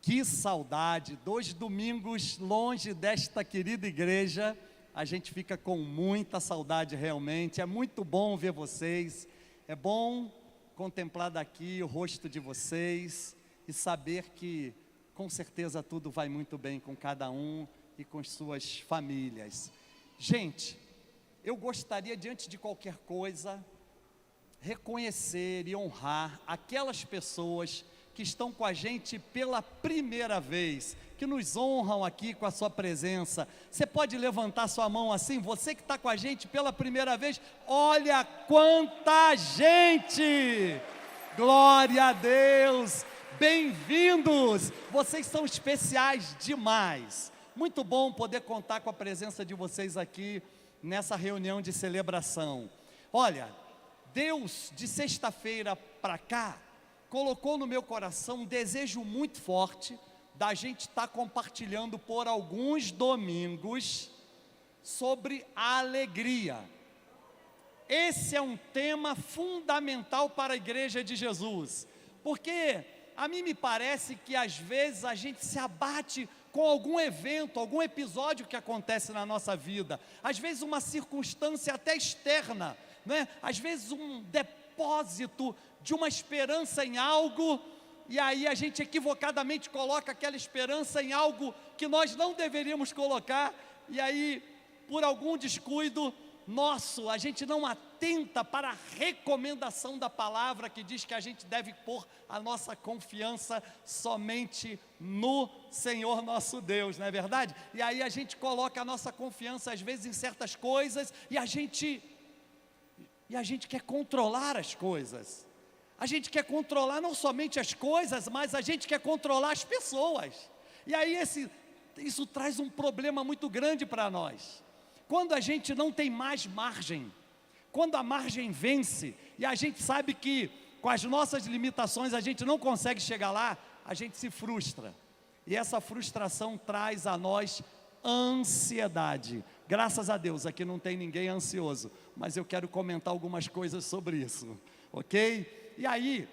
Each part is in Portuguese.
Que saudade, 2 domingos longe desta querida igreja, a gente fica com muita saudade realmente. É muito bom ver vocês, é bom contemplar daqui o rosto de vocês e saber que com certeza tudo vai muito bem com cada um e com suas famílias. Gente, eu gostaria, diante de qualquer coisa, reconhecer e honrar aquelas pessoas que estão com a gente pela primeira vez, que nos honram aqui com a sua presença. Você pode levantar sua mão assim, você que está com a gente pela primeira vez, olha quanta gente! Glória a Deus! Bem-vindos! Vocês são especiais demais. Muito bom poder contar com a presença de vocês aqui nessa reunião de celebração. Olha, Deus de sexta-feira para cá colocou no meu coração um desejo muito forte da gente estar compartilhando por alguns domingos sobre a alegria. Esse é um tema fundamental para a igreja de Jesus, porque a mim me parece que às vezes a gente se abate com algum evento, algum episódio que acontece na nossa vida, às vezes uma circunstância até externa, né? Às vezes um depósito de uma esperança em algo, e aí a gente equivocadamente coloca aquela esperança em algo que nós não deveríamos colocar, e aí por algum descuido nosso, a gente não atenta para a recomendação da palavra que diz que a gente deve pôr a nossa confiança somente no Senhor nosso Deus, não é verdade? E aí a gente coloca a nossa confiança às vezes em certas coisas, e a gente quer controlar as coisas. A gente quer controlar não somente as coisas, mas a gente quer controlar as pessoas. E aí isso traz um problema muito grande para nós. Quando a gente não tem mais margem, quando a margem vence, e a gente sabe que com as nossas limitações a gente não consegue chegar lá, a gente se frustra. E essa frustração traz a nós ansiedade. Graças a Deus, aqui não tem ninguém ansioso, mas eu quero comentar algumas coisas sobre isso, ok? E aí,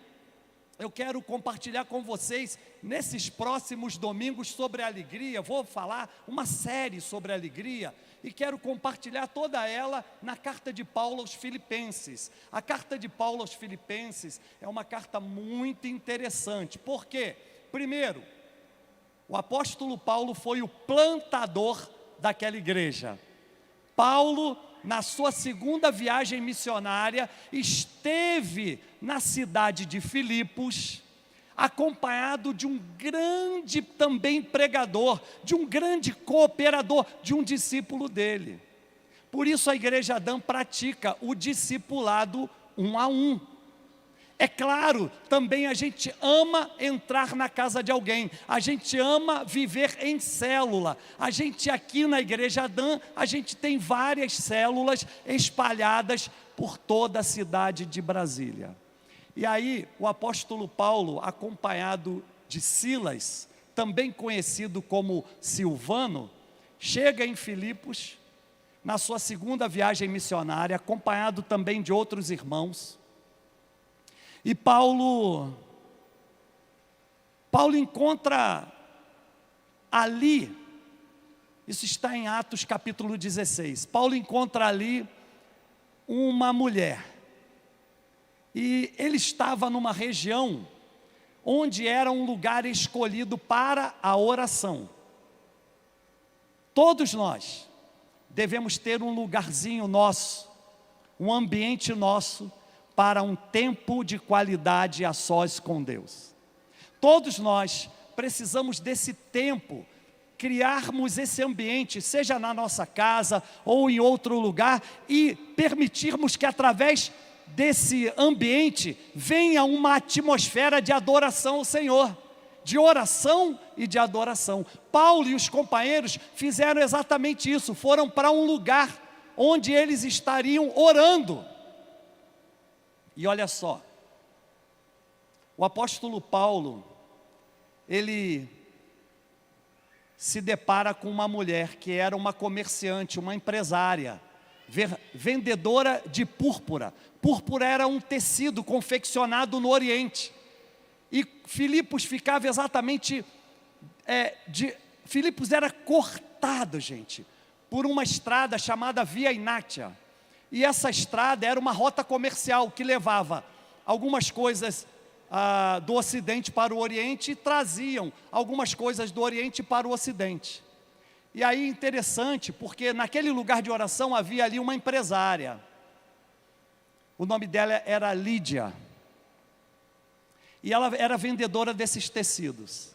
eu quero compartilhar com vocês, nesses próximos domingos, sobre a alegria. Vou falar uma série sobre a alegria, e quero compartilhar toda ela na carta de Paulo aos Filipenses. A carta de Paulo aos Filipenses é uma carta muito interessante. Por quê? Primeiro, o apóstolo Paulo foi o plantador daquela igreja. Paulo, na sua segunda viagem missionária, esteve na cidade de Filipos, acompanhado de um grande também pregador, de um grande cooperador, de um discípulo dele. Por isso a igreja Adão pratica o discipulado 1 a 1. É claro, também a gente ama entrar na casa de alguém, a gente ama viver em célula. A gente aqui na igreja Adão, a gente tem várias células espalhadas por toda a cidade de Brasília. E aí o apóstolo Paulo, acompanhado de Silas, também conhecido como Silvano, chega em Filipos, na sua segunda viagem missionária, acompanhado também de outros irmãos. E Paulo encontra ali, isso está em Atos capítulo 16, Paulo encontra ali uma mulher, e ele estava numa região onde era um lugar escolhido para a oração. Todos nós devemos ter um lugarzinho nosso, um ambiente nosso, para um tempo de qualidade a sós com Deus. Todos nós precisamos desse tempo, criarmos esse ambiente, seja na nossa casa ou em outro lugar, e permitirmos que através desse ambiente venha uma atmosfera de adoração ao Senhor, de oração e de adoração. Paulo e os companheiros fizeram exatamente isso, foram para um lugar onde eles estariam orando. E olha só, o apóstolo Paulo, ele se depara com uma mulher que era uma comerciante, uma empresária, vendedora de púrpura. Púrpura era um tecido confeccionado no Oriente, e Filipos ficava exatamente Filipos era cortado, gente, por uma estrada chamada Via Inácia. E essa estrada era uma rota comercial que levava algumas coisas do Ocidente para o Oriente e traziam algumas coisas do Oriente para o Ocidente. E aí interessante, porque naquele lugar de oração havia ali uma empresária. O nome dela era Lídia. E ela era vendedora desses tecidos.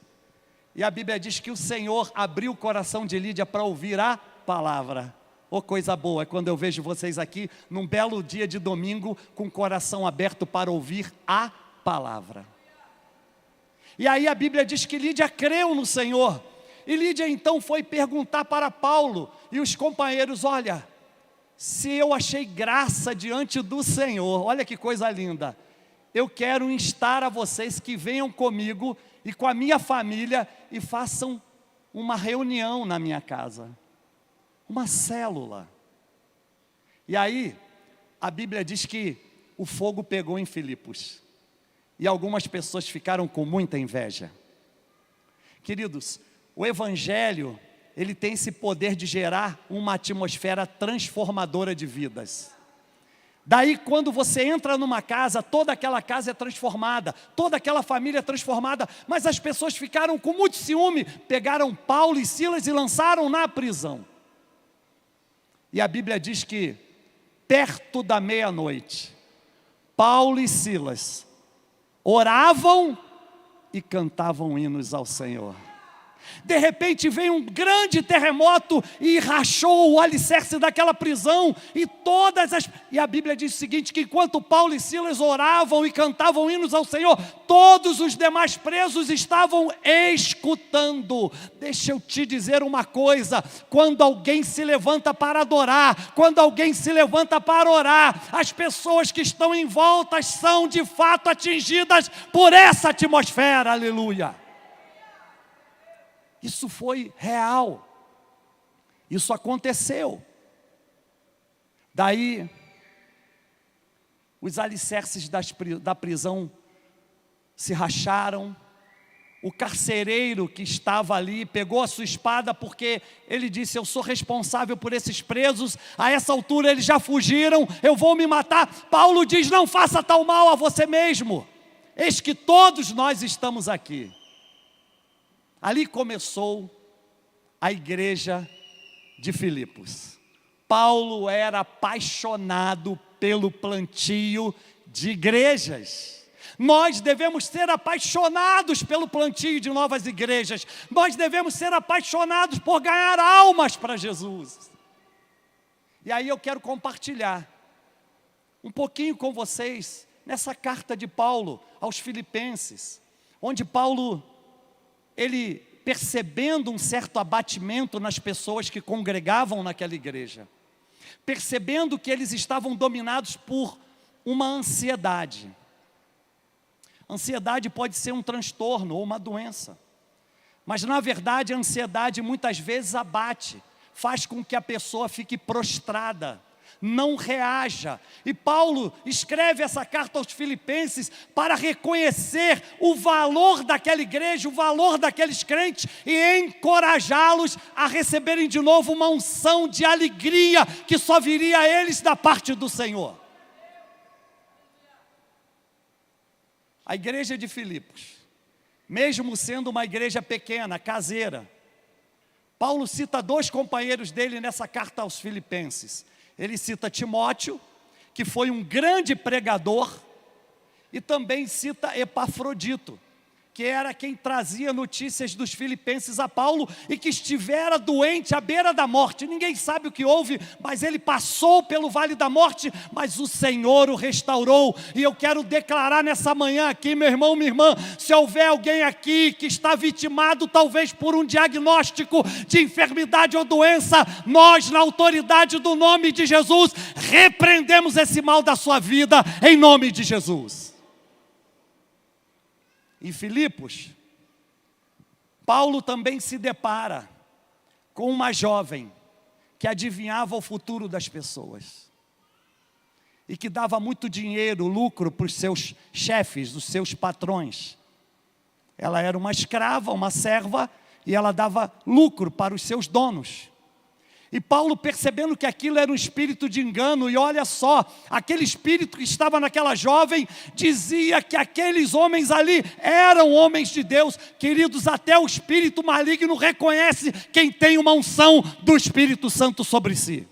E a Bíblia diz que o Senhor abriu o coração de Lídia para ouvir a palavra. Oh, coisa boa, é quando eu vejo vocês aqui num belo dia de domingo com o coração aberto para ouvir a palavra. E aí a Bíblia diz que Lídia creu no Senhor. E Lídia então foi perguntar para Paulo e os companheiros: olha, se eu achei graça diante do Senhor, olha que coisa linda, eu quero instar a vocês que venham comigo e com a minha família e façam uma reunião na minha casa, uma célula. E aí a Bíblia diz que o fogo pegou em Filipos e algumas pessoas ficaram com muita inveja. Queridos, o Evangelho, ele tem esse poder de gerar uma atmosfera transformadora de vidas. Daí quando você entra numa casa, toda aquela casa é transformada, toda aquela família é transformada, mas as pessoas ficaram com muito ciúme, pegaram Paulo e Silas e lançaram na prisão. E a Bíblia diz que, perto da meia-noite, Paulo e Silas oravam e cantavam hinos ao Senhor. De repente veio um grande terremoto e rachou o alicerce daquela prisão e a Bíblia diz o seguinte, que enquanto Paulo e Silas oravam e cantavam hinos ao Senhor, todos os demais presos estavam escutando. Deixa eu te dizer uma coisa, quando alguém se levanta para adorar, quando alguém se levanta para orar, as pessoas que estão em volta são de fato atingidas por essa atmosfera, aleluia. Isso foi real, isso aconteceu. Daí, os alicerces da prisão se racharam, o carcereiro que estava ali pegou a sua espada, porque ele disse: eu sou responsável por esses presos, a essa altura eles já fugiram, eu vou me matar. Paulo diz: não faça tal mal a você mesmo, eis que todos nós estamos aqui. Ali começou a igreja de Filipos. Paulo era apaixonado pelo plantio de igrejas. Nós devemos ser apaixonados pelo plantio de novas igrejas. Nós devemos ser apaixonados por ganhar almas para Jesus. E aí eu quero compartilhar um pouquinho com vocês nessa carta de Paulo aos Filipenses, onde Paulo, ele percebendo um certo abatimento nas pessoas que congregavam naquela igreja, percebendo que eles estavam dominados por uma ansiedade. Ansiedade pode ser um transtorno ou uma doença, mas na verdade a ansiedade muitas vezes abate, faz com que a pessoa fique prostrada, não reaja. E Paulo escreve essa carta aos Filipenses para reconhecer o valor daquela igreja, o valor daqueles crentes e encorajá-los a receberem de novo uma unção de alegria que só viria a eles da parte do Senhor. A igreja de Filipos, mesmo sendo uma igreja pequena, caseira, Paulo cita dois companheiros dele nessa carta aos Filipenses. Ele cita Timóteo, que foi um grande pregador, e também cita Epafrodito, que era quem trazia notícias dos filipenses a Paulo e que estivera doente à beira da morte. Ninguém sabe o que houve, mas ele passou pelo vale da morte, mas o Senhor o restaurou. E eu quero declarar nessa manhã aqui, meu irmão, minha irmã, se houver alguém aqui que está vitimado talvez por um diagnóstico de enfermidade ou doença, nós, na autoridade do nome de Jesus, repreendemos esse mal da sua vida, em nome de Jesus. Em Filipos, Paulo também se depara com uma jovem que adivinhava o futuro das pessoas e que dava muito dinheiro, lucro para os seus chefes, os seus patrões. Ela era uma escrava, uma serva e ela dava lucro para os seus donos. E Paulo, percebendo que aquilo era um espírito de engano, e olha só, aquele espírito que estava naquela jovem, dizia que aqueles homens ali eram homens de Deus. Queridos, até o espírito maligno reconhece quem tem uma unção do Espírito Santo sobre si.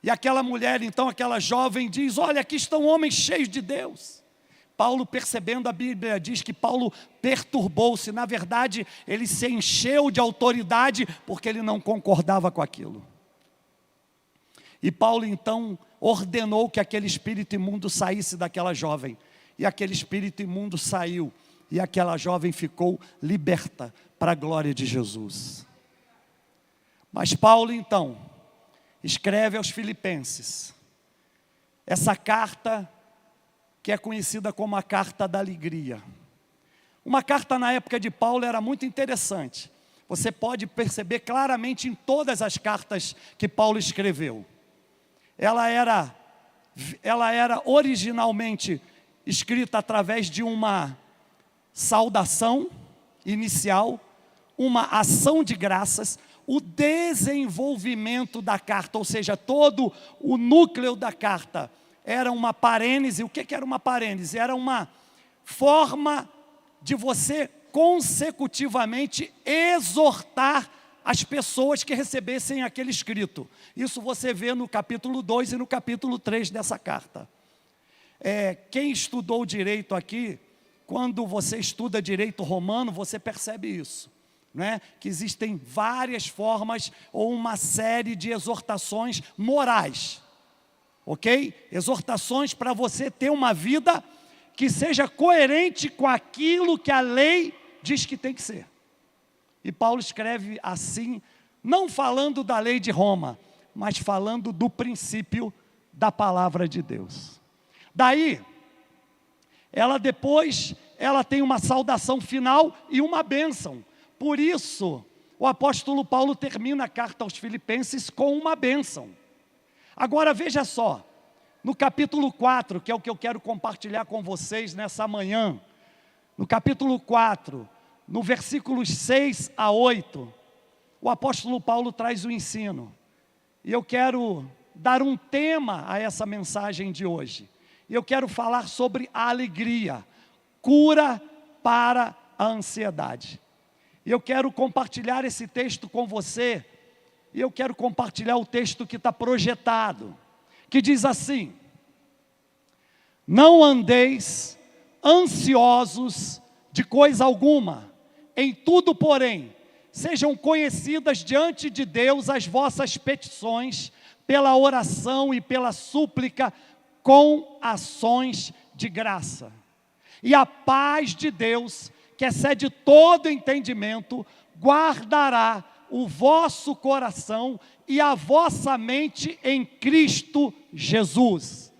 E aquela mulher, então, aquela jovem diz, olha, aqui estão homens cheios de Deus. Paulo, percebendo, a Bíblia diz que Paulo perturbou-se. Na verdade, ele se encheu de autoridade porque ele não concordava com aquilo. E Paulo, então, ordenou que aquele espírito imundo saísse daquela jovem. E aquele espírito imundo saiu. E aquela jovem ficou liberta para a glória de Jesus. Mas Paulo, então, escreve aos Filipenses essa carta que é conhecida como a carta da alegria. Uma carta na época de Paulo era muito interessante. Você pode perceber claramente em todas as cartas que Paulo escreveu. Ela era originalmente escrita através de uma saudação inicial, uma ação de graças, o desenvolvimento da carta, ou seja, todo o núcleo da carta era uma parênese. O que era uma parênese? Era uma forma de você consecutivamente exortar as pessoas que recebessem aquele escrito. Isso você vê no capítulo 2 e no capítulo 3 dessa carta. Quem estudou direito aqui, quando você estuda direito romano, você percebe isso, né? Que existem várias formas ou uma série de exortações morais. Ok? Exortações para você ter uma vida que seja coerente com aquilo que a lei diz que tem que ser. E Paulo escreve assim, não falando da lei de Roma, mas falando do princípio da palavra de Deus. Daí, ela tem uma saudação final e uma bênção. Por isso, o apóstolo Paulo termina a carta aos Filipenses com uma bênção. Agora veja só, no capítulo 4, que é o que eu quero compartilhar com vocês nessa manhã, no capítulo 4, no versículos 6 a 8, o apóstolo Paulo traz o ensino. E eu quero dar um tema a essa mensagem de hoje. E eu quero falar sobre a alegria, cura para a ansiedade. E eu quero compartilhar esse texto com você. E eu quero compartilhar o texto que está projetado, que diz assim: não andeis ansiosos de coisa alguma, em tudo, porém, sejam conhecidas diante de Deus as vossas petições, pela oração e pela súplica, com ações de graça. E a paz de Deus, que excede todo entendimento, guardará o vosso coração e a vossa mente em Cristo Jesus.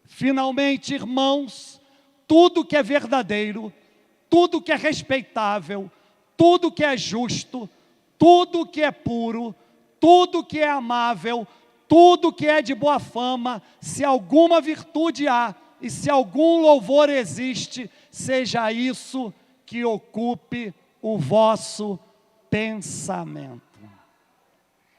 Finalmente, irmãos, tudo que é verdadeiro, tudo que é respeitável, tudo que é justo, tudo que é puro, tudo que é amável, tudo que é de boa fama, se alguma virtude há e se algum louvor existe, seja isso que ocupe o vosso pensamento.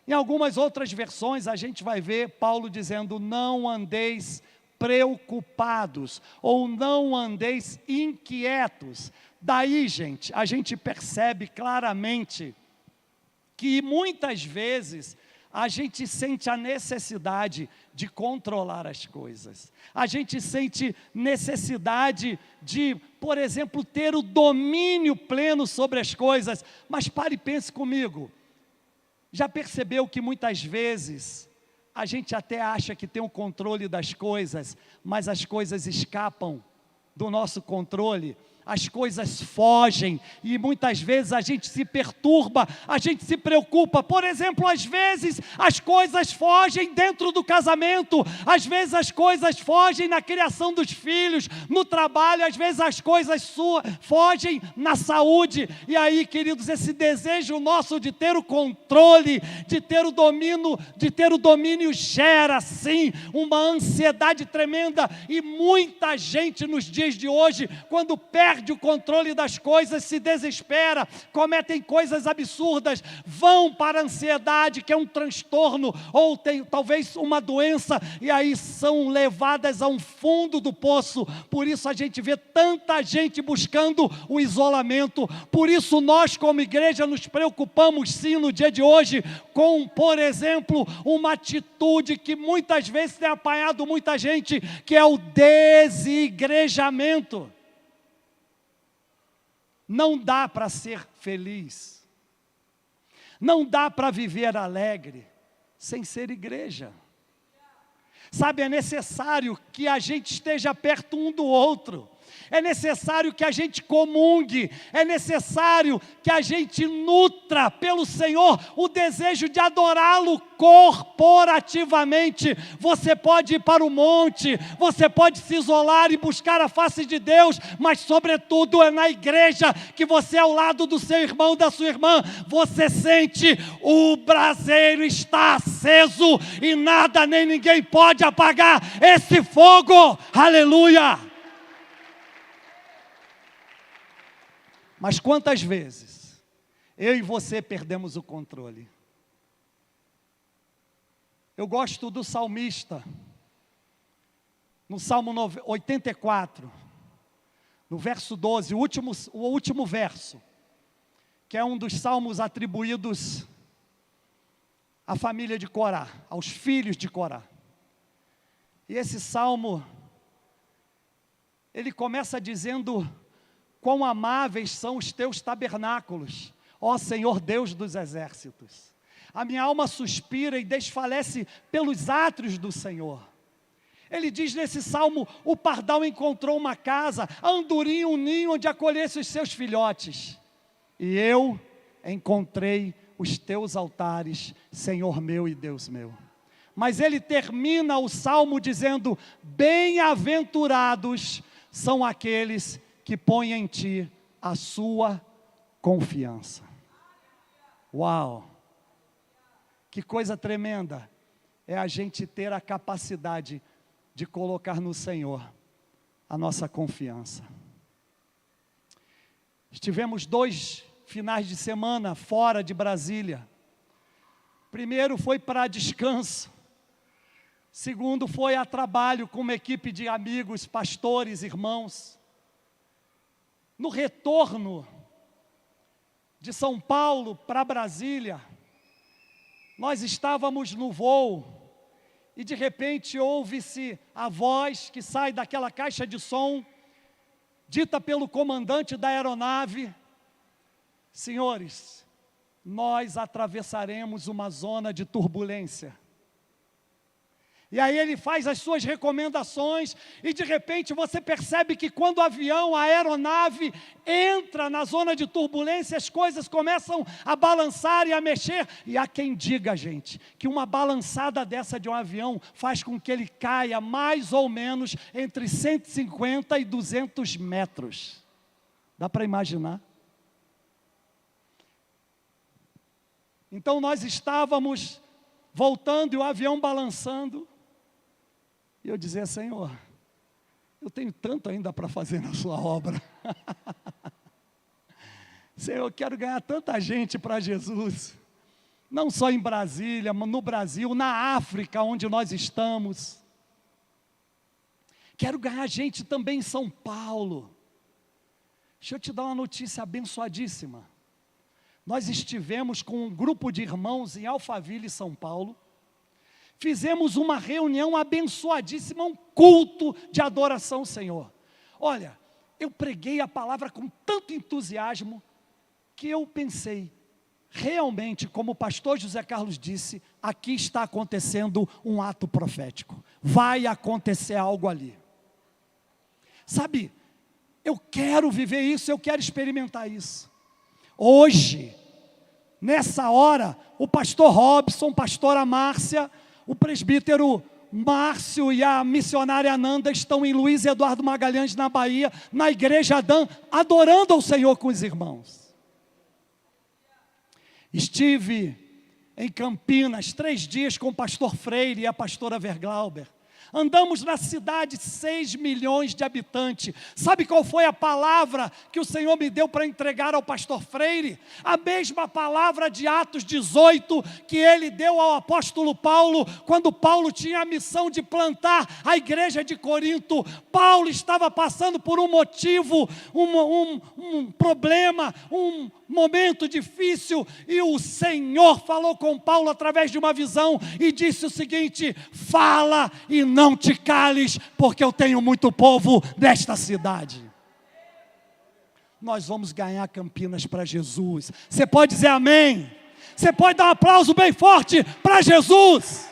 Em algumas outras versões a gente vai ver Paulo dizendo: não andeis preocupados, ou não andeis inquietos. Daí, gente, a gente percebe claramente que muitas vezes a gente sente a necessidade de controlar as coisas. A gente sente necessidade de, por exemplo, ter o domínio pleno sobre as coisas. Mas pare e pense comigo. Já percebeu que muitas vezes a gente até acha que tem o controle das coisas, mas as coisas escapam do nosso controle? As coisas fogem e muitas vezes a gente se perturba, a gente se preocupa. Por exemplo, às vezes as coisas fogem dentro do casamento, às vezes as coisas fogem na criação dos filhos, no trabalho, às vezes as coisas fogem na saúde. E aí, queridos, esse desejo nosso de ter o controle, de ter o domínio gera sim uma ansiedade tremenda. E muita gente nos dias de hoje, quando perde perde o controle das coisas, se desespera, cometem coisas absurdas, vão para a ansiedade, que é um transtorno, ou tem talvez uma doença, e aí são levadas a um fundo do poço. Por isso a gente vê tanta gente buscando o isolamento. Por isso nós, como igreja, nos preocupamos sim no dia de hoje com, por exemplo, uma atitude que muitas vezes tem apanhado muita gente, que é o desigrejamento. Não dá para ser feliz, não dá para viver alegre sem ser igreja. Sabe, é necessário que a gente esteja perto um do outro, é necessário que a gente comungue, é necessário que a gente nutra pelo Senhor o desejo de adorá-lo corporativamente. Você pode ir para o monte, você pode se isolar e buscar a face de Deus, mas sobretudo é na igreja que você, ao lado do seu irmão, da sua irmã, você sente o braseiro está aceso e nada nem ninguém pode apagar esse fogo. Aleluia! Mas quantas vezes eu e você perdemos o controle? Eu gosto do salmista, no Salmo 84, no verso 12, o último verso, que é um dos salmos atribuídos à família de Corá, aos filhos de Corá. E esse salmo, ele começa dizendo: quão amáveis são os teus tabernáculos, ó Senhor Deus dos exércitos. A minha alma suspira e desfalece pelos átrios do Senhor. Ele diz nesse salmo: o pardal encontrou uma casa, a andorinha um ninho onde acolhesse os seus filhotes. E eu encontrei os teus altares, Senhor meu e Deus meu. Mas ele termina o salmo dizendo: bem-aventurados são aqueles que põe em ti a sua confiança. Uau! Que coisa tremenda é a gente ter a capacidade de colocar no Senhor a nossa confiança. Estivemos 2 finais de semana fora de Brasília. Primeiro foi para descanso. Segundo foi a trabalho com uma equipe de amigos, pastores, irmãos. No retorno de São Paulo para Brasília, nós estávamos no voo e de repente ouve-se a voz que sai daquela caixa de som, dita pelo comandante da aeronave: senhores, nós atravessaremos uma zona de turbulência. E aí ele faz as suas recomendações e de repente você percebe que quando o avião, a aeronave entra na zona de turbulência, as coisas começam a balançar e a mexer. E há quem diga, gente, que uma balançada dessa de um avião faz com que ele caia mais ou menos entre 150 e 200 metros. Dá para imaginar? Então nós estávamos voltando e o avião balançando. E eu dizia: Senhor, eu tenho tanto ainda para fazer na sua obra. Senhor, eu quero ganhar tanta gente para Jesus. Não só em Brasília, mas no Brasil, na África, onde nós estamos. Quero ganhar gente também em São Paulo. Deixa eu te dar uma notícia abençoadíssima. Nós estivemos com um grupo de irmãos em Alphaville, São Paulo. Fizemos uma reunião abençoadíssima, um culto de adoração ao Senhor. Olha, eu preguei a palavra com tanto entusiasmo, que eu pensei, realmente, como o pastor José Carlos disse, aqui está acontecendo um ato profético. Vai acontecer algo ali. Sabe, eu quero viver isso, eu quero experimentar isso. Hoje, nessa hora, o pastor Robson, pastora Márcia, o presbítero Márcio e a missionária Ananda estão em Luiz Eduardo Magalhães, na Bahia, na igreja Adã, adorando ao Senhor com os irmãos. Estive em Campinas 3 dias com o pastor Freire e a pastora Verglauber. Andamos na cidade, 6 milhões de habitantes. Sabe qual foi a palavra que o Senhor me deu para entregar ao pastor Freire? A mesma palavra de Atos 18, que ele deu ao apóstolo Paulo, quando Paulo tinha a missão de plantar a igreja de Corinto. Paulo estava passando por um motivo, um problema, um momento difícil, e o Senhor falou com Paulo através de uma visão, e disse o seguinte: fala e não te cales, porque eu tenho muito povo nesta cidade. Nós vamos ganhar Campinas para Jesus. Você pode dizer amém? Você pode dar um aplauso bem forte para Jesus?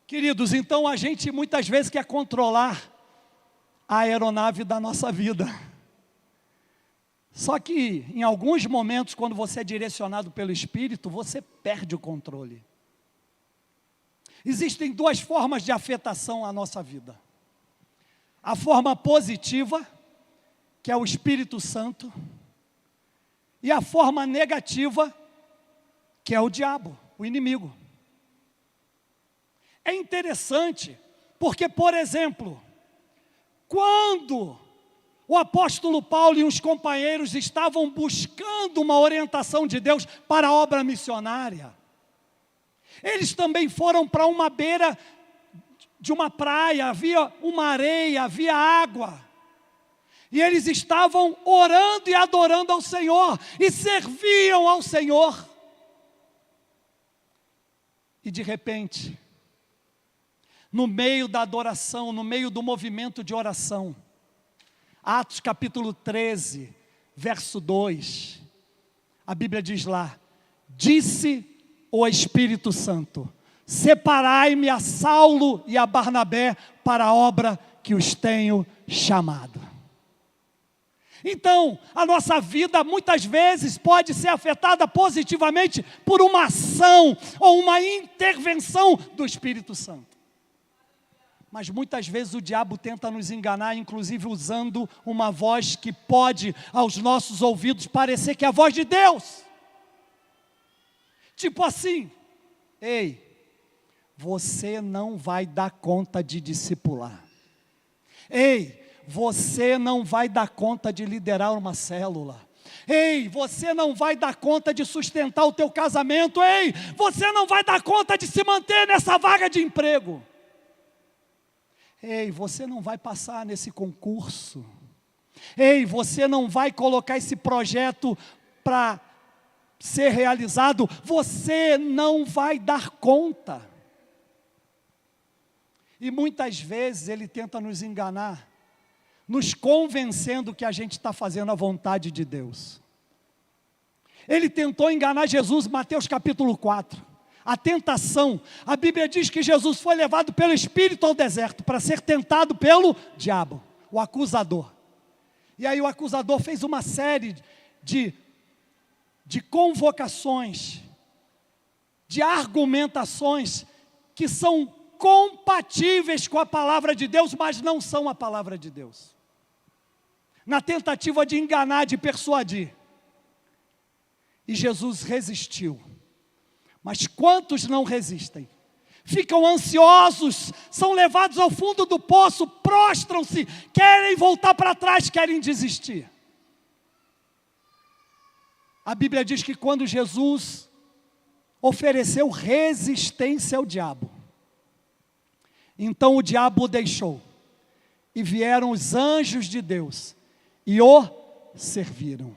Queridos, então a gente muitas vezes quer controlar a aeronave da nossa vida. Só que em alguns momentos, quando você é direcionado pelo Espírito, você perde o controle. Existem duas formas de afetação à nossa vida. A forma positiva, que é o Espírito Santo, e a forma negativa, que é o diabo, o inimigo. É interessante, porque, por exemplo, quando o apóstolo Paulo e os companheiros estavam buscando uma orientação de Deus para a obra missionária, eles também foram para uma beira de uma praia, havia uma areia, havia água, e eles estavam orando e adorando ao Senhor, e serviam ao Senhor, e de repente, no meio da adoração, no meio do movimento de oração, Atos capítulo 13, verso 2, a Bíblia diz lá: disse o Espírito Santo: separai-me a Saulo e a Barnabé para a obra que os tenho chamado. Então, a nossa vida muitas vezes pode ser afetada positivamente por uma ação ou uma intervenção do Espírito Santo. Mas muitas vezes o diabo tenta nos enganar, inclusive usando uma voz que pode, aos nossos ouvidos, parecer que é a voz de Deus. Tipo assim: ei, você não vai dar conta de discipular. Ei, você não vai dar conta de liderar uma célula. Ei, você não vai dar conta de sustentar o teu casamento. Ei, você não vai dar conta de se manter nessa vaga de emprego. Ei, você não vai passar nesse concurso. Ei, você não vai colocar esse projeto para ser realizado. Você não vai dar conta. E muitas vezes ele tenta nos enganar, nos convencendo que a gente está fazendo a vontade de Deus. Ele tentou enganar Jesus, Mateus capítulo 4. A tentação, a Bíblia diz que Jesus foi levado pelo Espírito ao deserto para ser tentado pelo diabo, o acusador. E aí o acusador fez uma série de convocações, de argumentações que são compatíveis com a palavra de Deus, mas não são a palavra de Deus. Na tentativa de enganar, de persuadir. E Jesus resistiu. Mas quantos não resistem? Ficam ansiosos, são levados ao fundo do poço, prostram-se, querem voltar para trás, querem desistir. A Bíblia diz que quando Jesus ofereceu resistência ao diabo, então o diabo o deixou, e vieram os anjos de Deus, e o serviram.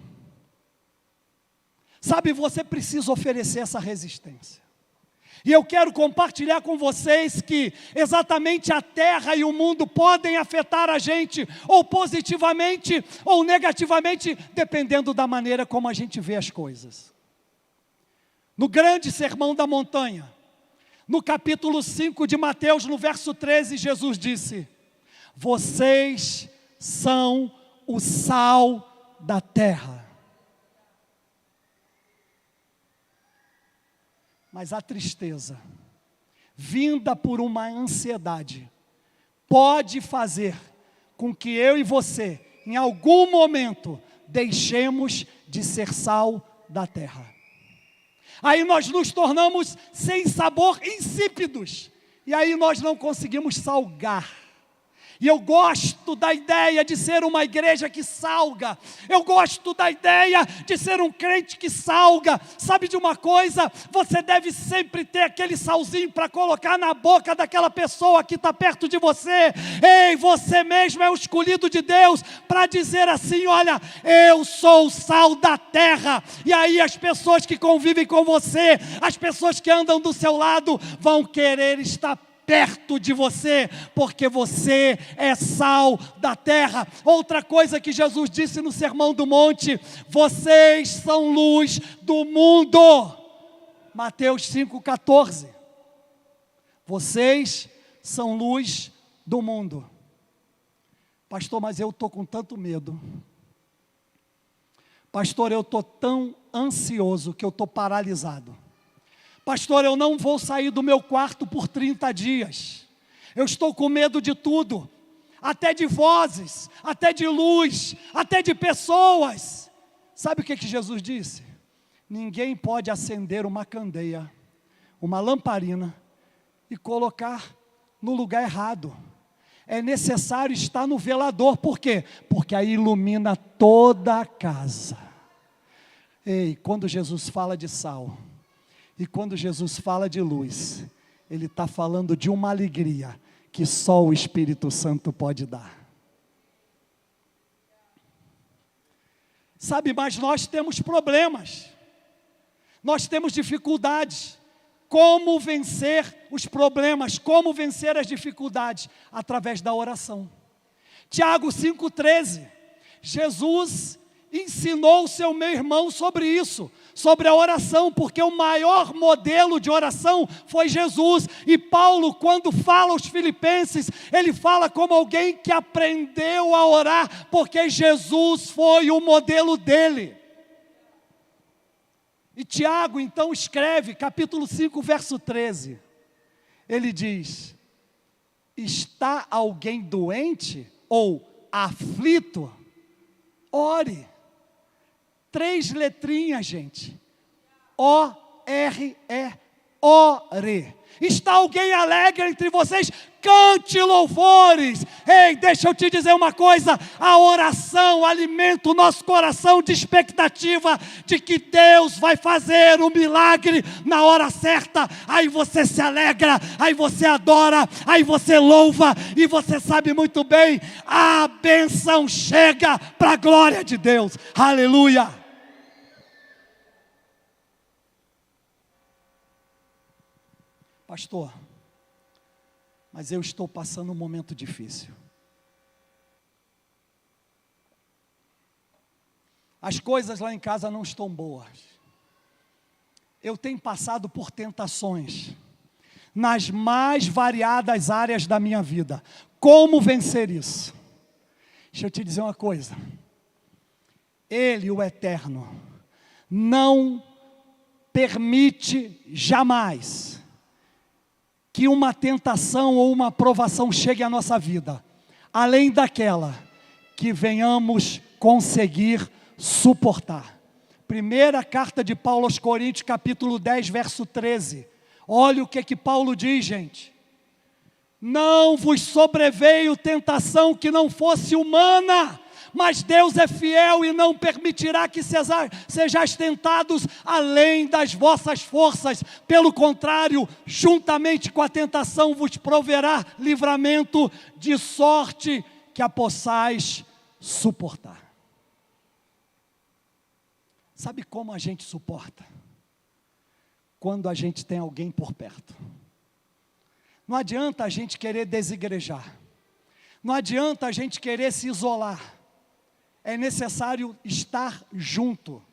Sabe, você precisa oferecer essa resistência. E eu quero compartilhar com vocês que exatamente a terra e o mundo podem afetar a gente, ou positivamente ou negativamente, dependendo da maneira como a gente vê as coisas. No grande sermão da montanha, no capítulo 5 de Mateus, no verso 13, Jesus disse: vocês são o sal da terra. Mas a tristeza, vinda por uma ansiedade, pode fazer com que eu e você, em algum momento, deixemos de ser sal da terra. Aí nós nos tornamos sem sabor, insípidos, e aí nós não conseguimos salgar. E eu gosto da ideia de ser uma igreja que salga. Eu gosto da ideia de ser um crente que salga. Sabe de uma coisa? Você deve sempre ter aquele salzinho para colocar na boca daquela pessoa que está perto de você. Ei, você mesmo é o escolhido de Deus para dizer assim: olha, eu sou o sal da terra. E aí as pessoas que convivem com você, as pessoas que andam do seu lado, vão querer estar perto de você, porque você é sal da terra. Outra coisa que Jesus disse no Sermão do Monte: vocês são luz do mundo. Mateus 5,14. Vocês são luz do mundo. Pastor, mas eu estou com tanto medo. Pastor, eu estou tão ansioso que eu estou paralisado. Pastor, eu não vou sair do meu quarto por 30 dias. Eu estou com medo de tudo. Até de vozes, até de luz, até de pessoas. Sabe o que Jesus disse? Ninguém pode acender uma candeia, uma lamparina, e colocar no lugar errado. É necessário estar no velador. Por quê? Porque aí ilumina toda a casa. Ei, quando Jesus fala de sal, e quando Jesus fala de luz, Ele está falando de uma alegria que só o Espírito Santo pode dar. Sabe, mas nós temos problemas, nós temos dificuldades. Como vencer os problemas, como vencer as dificuldades? Através da oração. Tiago 5,13, Jesus ensinou o seu meio-irmão sobre isso, sobre a oração, porque o maior modelo de oração foi Jesus. E Paulo, quando fala aos filipenses, ele fala como alguém que aprendeu a orar, porque Jesus foi o modelo dele. E Tiago então escreve, capítulo 5, verso 13, ele diz: está alguém doente ou aflito? Ore. 3 letrinhas, gente. O-R-E, ore. Está alguém alegre entre vocês? Cante louvores. Ei, deixa eu te dizer uma coisa: a oração alimenta o nosso coração de expectativa de que Deus vai fazer um milagre na hora certa. Aí você se alegra, aí você adora, aí você louva, e você sabe muito bem, a bênção chega para a glória de Deus. Aleluia. Pastor, mas eu estou passando um momento difícil. As coisas lá em casa não estão boas. Eu tenho passado por tentações nas mais variadas áreas da minha vida. Como vencer isso? Deixa eu te dizer uma coisa. Ele, o Eterno, não permite jamais que uma tentação ou uma provação chegue à nossa vida, além daquela que venhamos conseguir suportar. Primeira carta de Paulo aos Coríntios, capítulo 10, verso 13. Olha o que Paulo diz, gente. Não vos sobreveio tentação que não fosse humana, mas Deus é fiel e não permitirá que sejais tentados além das vossas forças. Pelo contrário, juntamente com a tentação vos proverá livramento, de sorte que a possais suportar. Sabe como a gente suporta? Quando a gente tem alguém por perto. Não adianta a gente querer desigrejar, não adianta a gente querer se isolar. É necessário estar junto,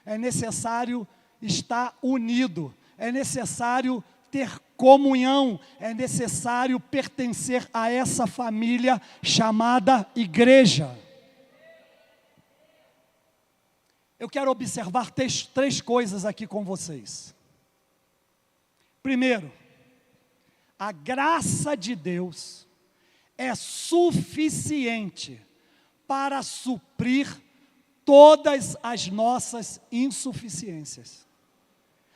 é necessário estar unido, é necessário ter comunhão, é necessário pertencer a essa família chamada igreja. Eu quero observar três coisas aqui com vocês. Primeiro, a graça de Deus é suficiente para suprir todas as nossas insuficiências.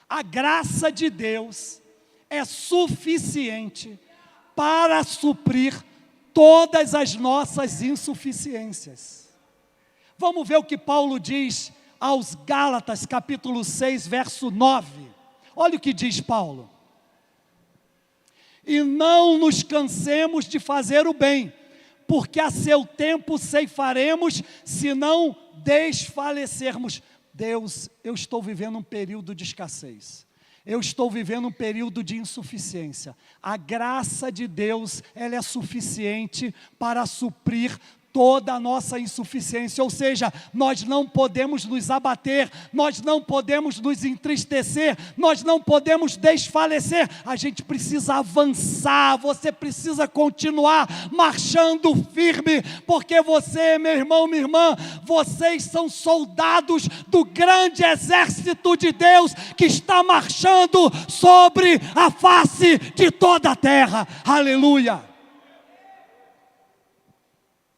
A graça de Deus é suficiente para suprir todas as nossas insuficiências. Vamos ver o que Paulo diz aos Gálatas, capítulo 6, verso 9. Olha o que diz Paulo. E não nos cansemos de fazer o bem, porque a seu tempo ceifaremos, se não desfalecermos. Deus, eu estou vivendo um período de escassez. Eu estou vivendo um período de insuficiência. A graça de Deus, ela é suficiente para suprir toda a nossa insuficiência, ou seja, nós não podemos nos abater, nós não podemos nos entristecer, nós não podemos desfalecer, a gente precisa avançar, você precisa continuar marchando firme, porque você, meu irmão, minha irmã, vocês são soldados do grande exército de Deus, que está marchando sobre a face de toda a terra, aleluia.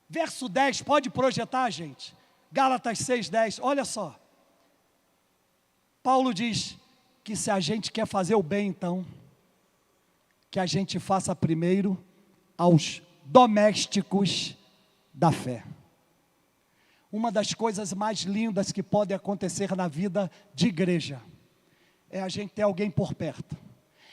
Verso 10, pode projetar, gente. Gálatas 6:10, olha só. Paulo diz que se a gente quer fazer o bem, então, que a gente faça primeiro aos domésticos da fé. Uma das coisas mais lindas que pode acontecer na vida de igreja, é a gente ter alguém por perto.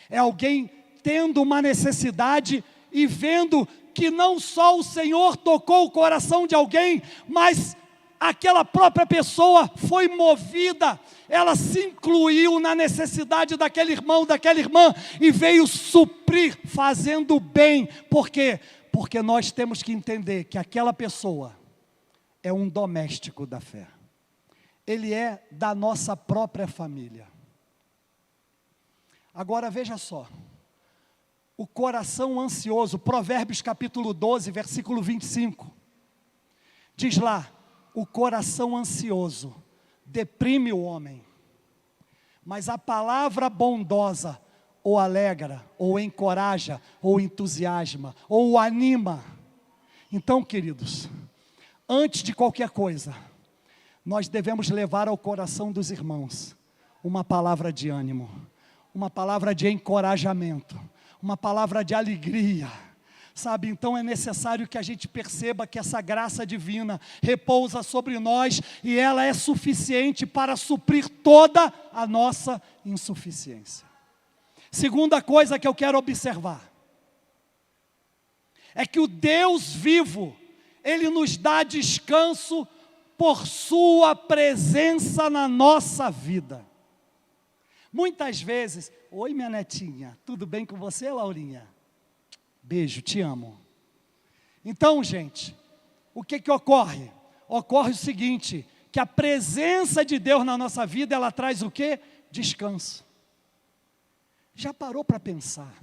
É alguém tendo uma necessidade e vendo que não só o Senhor tocou o coração de alguém, mas aquela própria pessoa foi movida, ela se incluiu na necessidade daquele irmão, daquela irmã, e veio suprir, fazendo bem. Por quê? Porque nós temos que entender que aquela pessoa é um doméstico da fé. Ele é da nossa própria família. Agora veja só. O coração ansioso, Provérbios capítulo 12, versículo 25, diz lá, o coração ansioso deprime o homem, mas a palavra bondosa ou alegra, ou encoraja, ou entusiasma, ou o anima. Então, queridos, antes de qualquer coisa, nós devemos levar ao coração dos irmãos uma palavra de ânimo, uma palavra de encorajamento, uma palavra de alegria, sabe? Então é necessário que a gente perceba que essa graça divina repousa sobre nós e ela é suficiente para suprir toda a nossa insuficiência. Segunda coisa que eu quero observar, é que o Deus vivo, Ele nos dá descanso por sua presença na nossa vida. Muitas vezes, oi minha netinha, tudo bem com você, Laurinha? Beijo, te amo. Então, gente, o que ocorre? Ocorre o seguinte, que a presença de Deus na nossa vida, ela traz o quê? Descanso. Já parou para pensar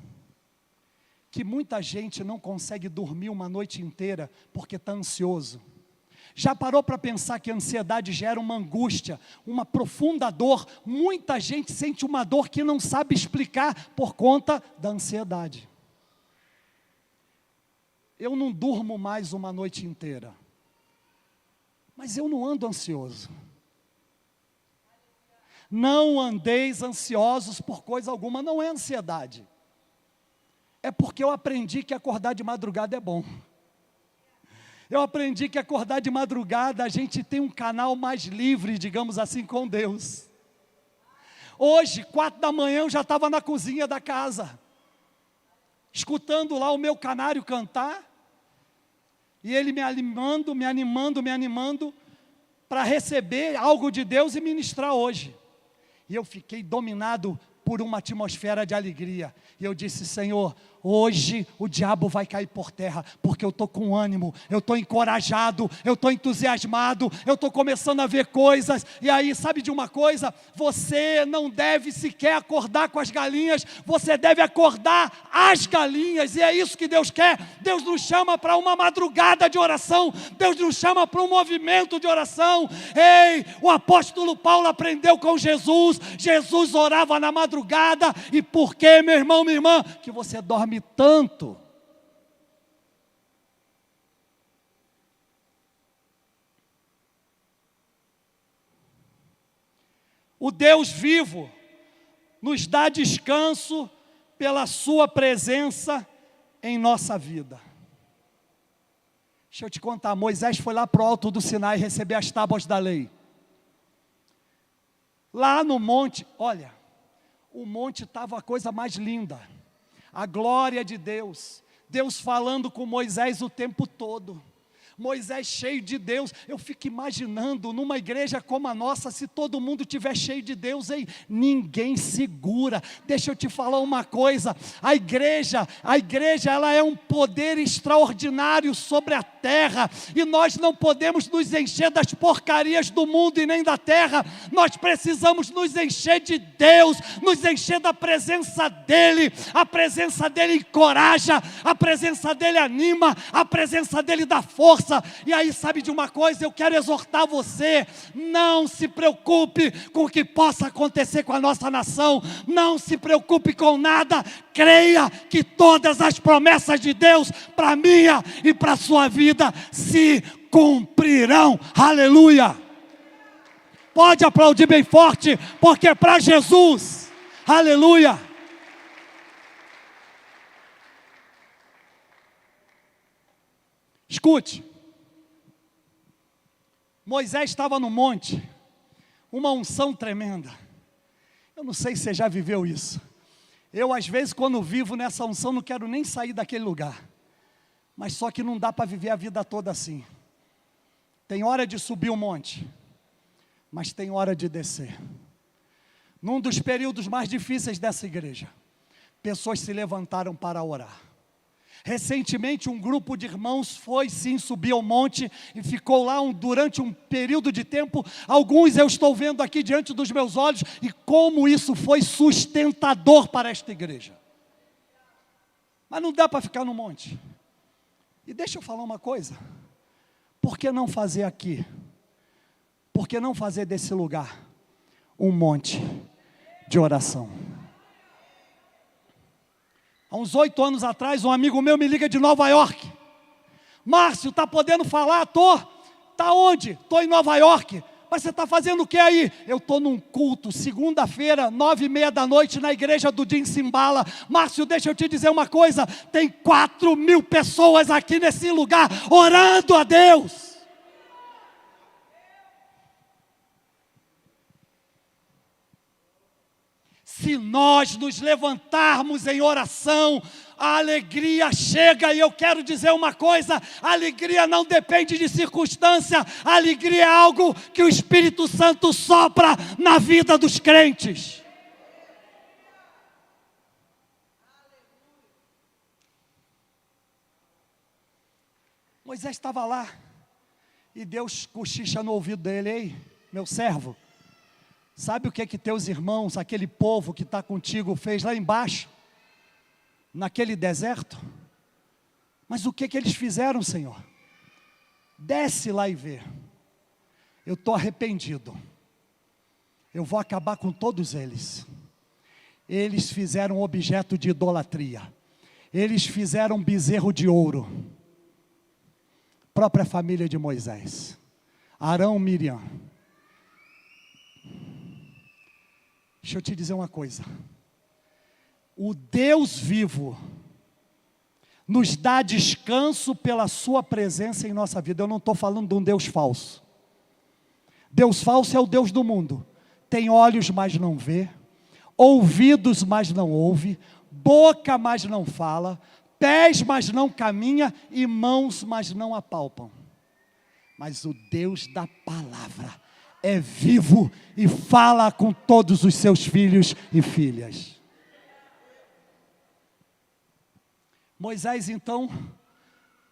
que muita gente não consegue dormir uma noite inteira porque está ansioso? Já parou para pensar que a ansiedade gera uma angústia, uma profunda dor? Muita gente sente uma dor que não sabe explicar por conta da ansiedade. Eu não durmo mais uma noite inteira, mas eu não ando ansioso. Não andeis ansiosos por coisa alguma, não é ansiedade. É porque eu aprendi que acordar de madrugada é bom. Eu aprendi que acordar de madrugada, a gente tem um canal mais livre, digamos assim, com Deus. Hoje, 4 da manhã, eu já estava na cozinha da casa, escutando lá o meu canário cantar, e ele me animando, para receber algo de Deus e ministrar hoje. E eu fiquei dominado por uma atmosfera de alegria. E eu disse, Senhor, hoje o diabo vai cair por terra, porque eu estou com ânimo, eu estou encorajado, eu estou entusiasmado, eu estou começando a ver coisas. E aí, sabe de uma coisa? Você não deve sequer acordar com as galinhas, você deve acordar as galinhas, e é isso que Deus quer. Deus nos chama para uma madrugada de oração, Deus nos chama para um movimento de oração. Ei, o apóstolo Paulo aprendeu com Jesus, Jesus orava na madrugada. E por que, meu irmão, minha irmã, que você dorme tanto? O Deus vivo nos dá descanso pela sua presença em nossa vida. Deixa eu te contar, Moisés foi lá para o alto do Sinai receber as tábuas da lei. Lá no monte, olha, o monte estava a coisa mais linda. A glória de Deus, Deus falando com Moisés o tempo todo. Moisés cheio de Deus. Eu fico imaginando numa igreja como a nossa, se todo mundo estiver cheio de Deus, aí ninguém segura. Deixa eu te falar uma coisa, a igreja ela é um poder extraordinário sobre a terra, e nós não podemos nos encher das porcarias do mundo e nem da terra. Nós precisamos nos encher de Deus, nos encher da presença dEle. A presença dEle encoraja, a presença dEle anima, a presença dEle dá força. E aí, sabe de uma coisa, eu quero exortar você: não se preocupe com o que possa acontecer com a nossa nação, não se preocupe com nada, creia que todas as promessas de Deus para a minha e para a sua vida se cumprirão. Aleluia! Pode aplaudir bem forte, porque é para Jesus. Aleluia! Escute, Moisés estava no monte, uma unção tremenda. Eu não sei se você já viveu isso. Eu, às vezes, quando vivo nessa unção, não quero nem sair daquele lugar. Mas só que não dá para viver a vida toda assim. Tem hora de subir o monte, mas tem hora de descer. Num dos períodos mais difíceis dessa igreja, pessoas se levantaram para orar. Recentemente um grupo de irmãos foi sim subir ao monte e ficou lá durante um período de tempo. Alguns eu estou vendo aqui diante dos meus olhos, e como isso foi sustentador para esta igreja. Mas não dá para ficar no monte. E deixa eu falar uma coisa, por que não fazer aqui? Por que não fazer desse lugar um monte de oração? Há uns 8 anos atrás, um amigo meu me liga de Nova York. Márcio, está podendo falar? Estou. Está onde? Estou em Nova York. Mas você está fazendo o que aí? Eu estou num culto, segunda-feira, 9h30 da noite, na igreja do Jim Simbala. Márcio, deixa eu te dizer uma coisa, tem 4.000 pessoas aqui nesse lugar, orando a Deus. Se nós nos levantarmos em oração, a alegria chega. E eu quero dizer uma coisa: a alegria não depende de circunstância, a alegria é algo que o Espírito Santo sopra na vida dos crentes. Moisés estava lá, e Deus cochicha no ouvido dele: ei, meu servo, sabe o que teus irmãos, aquele povo que está contigo, fez lá embaixo, naquele deserto? Mas o que eles fizeram, Senhor? Desce lá e vê. Eu estou arrependido. Eu vou acabar com todos eles. Eles fizeram objeto de idolatria. Eles fizeram bezerro de ouro. Própria família de Moisés, Arão, Miriam. Deixa eu te dizer uma coisa, o Deus vivo nos dá descanso pela sua presença em nossa vida. Eu não estou falando de um Deus falso. Deus falso é o Deus do mundo. Tem olhos, mas não vê, ouvidos, mas não ouve, boca, mas não fala, pés, mas não caminha, e mãos, mas não apalpam. Mas o Deus da palavra é vivo e fala com todos os seus filhos e filhas. Moisés então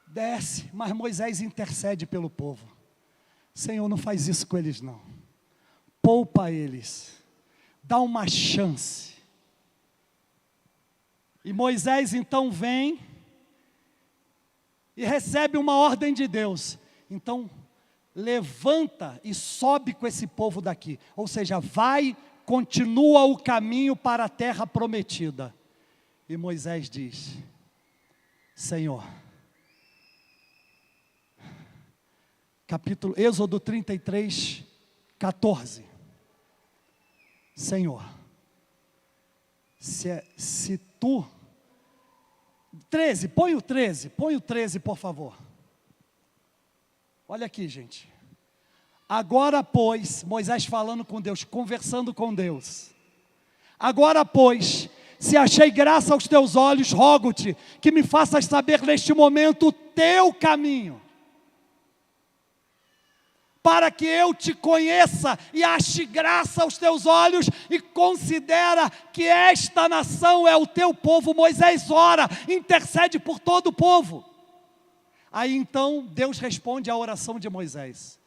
desce, mas Moisés intercede pelo povo. Senhor, não faz isso com eles não. Poupa eles. Dá uma chance. E Moisés então vem e recebe uma ordem de Deus. Então, levanta e sobe com esse povo daqui. Ou seja, vai, continua o caminho para a terra prometida. E Moisés diz: Senhor, Êxodo 33, 14. Senhor, se tu... 13, põe o 13, por favor. Olha aqui, gente. Agora, pois, Moisés falando com Deus, conversando com Deus. Agora, pois, se achei graça aos teus olhos, rogo-te que me faças saber neste momento o teu caminho, para que eu te conheça e ache graça aos teus olhos e considera que esta nação é o teu povo. Moisés ora, intercede por todo o povo. Aí então Deus responde à oração de Moisés.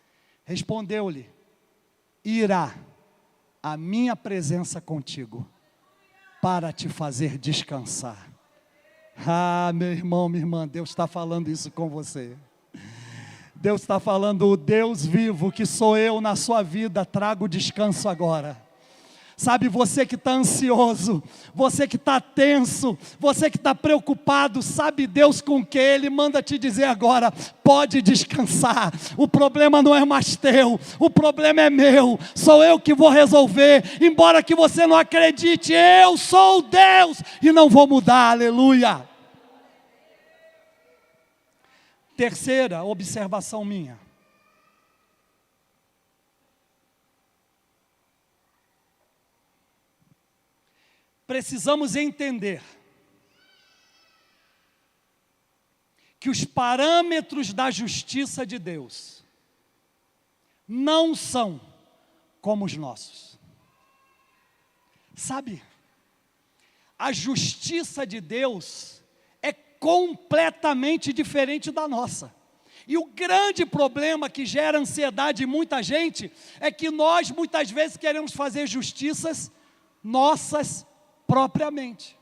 Respondeu-lhe: irá a minha presença contigo para te fazer descansar. Ah, meu irmão, minha irmã, Deus está falando isso com você. Deus está falando, o Deus vivo que sou eu na sua vida, trago descanso agora. Sabe, você que está ansioso, você que está tenso, você que está preocupado, sabe Deus com que Ele manda te dizer agora, pode descansar, o problema não é mais teu, o problema é meu, sou eu que vou resolver, embora que você não acredite, eu sou Deus e não vou mudar, aleluia. Terceira observação minha. Precisamos entender que os parâmetros da justiça de Deus não são como os nossos. Sabe, a justiça de Deus é completamente diferente da nossa. E o grande problema que gera ansiedade em muita gente é que nós muitas vezes queremos fazer justiças nossas propriamente.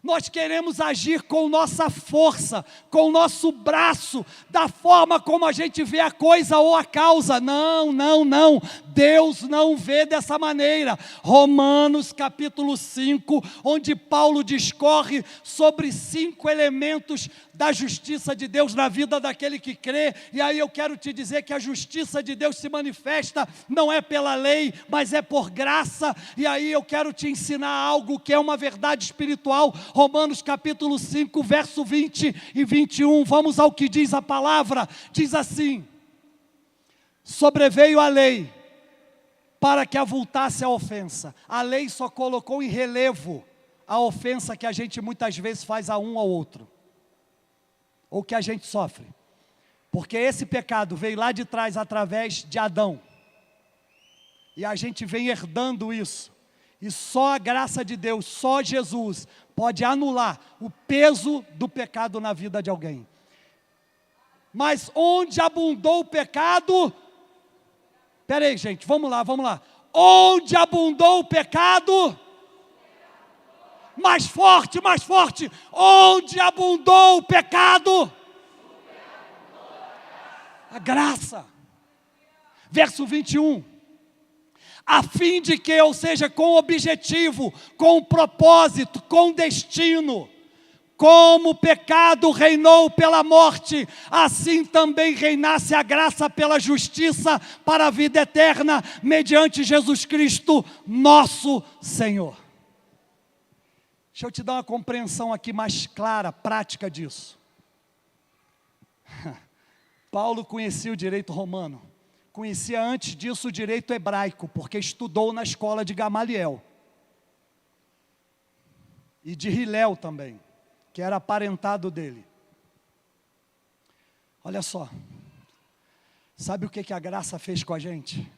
Nós queremos agir com nossa força, com o nosso braço, da forma como a gente vê a coisa ou a causa. Não, não, não. Deus não vê dessa maneira. Romanos capítulo 5, onde Paulo discorre sobre 5 elementos da justiça de Deus na vida daquele que crê. E aí eu quero te dizer que a justiça de Deus se manifesta, não é pela lei, mas é por graça. E aí eu quero te ensinar algo que é uma verdade espiritual. Romanos capítulo 5, verso 20 e 21, vamos ao que diz a palavra, diz assim: sobreveio a lei, para que avultasse a ofensa. A lei só colocou em relevo a ofensa que a gente muitas vezes faz a um ao outro, ou que a gente sofre, porque esse pecado veio lá de trás através de Adão, e a gente vem herdando isso, e só a graça de Deus, só Jesus pode anular o peso do pecado na vida de alguém. Mas onde abundou o pecado, peraí gente, vamos lá, onde abundou o pecado, mais forte, onde abundou o pecado, a graça. Verso 21, a fim de que, ou seja, com objetivo, com propósito, com destino, como o pecado reinou pela morte, assim também reinasse a graça pela justiça para a vida eterna, mediante Jesus Cristo, nosso Senhor. Deixa eu te dar uma compreensão aqui mais clara, prática disso. Paulo conhecia o direito romano, conhecia antes disso o direito hebraico, porque estudou na escola de Gamaliel, e de Hilel também, que era aparentado dele. Olha só, sabe o que a graça fez com a gente?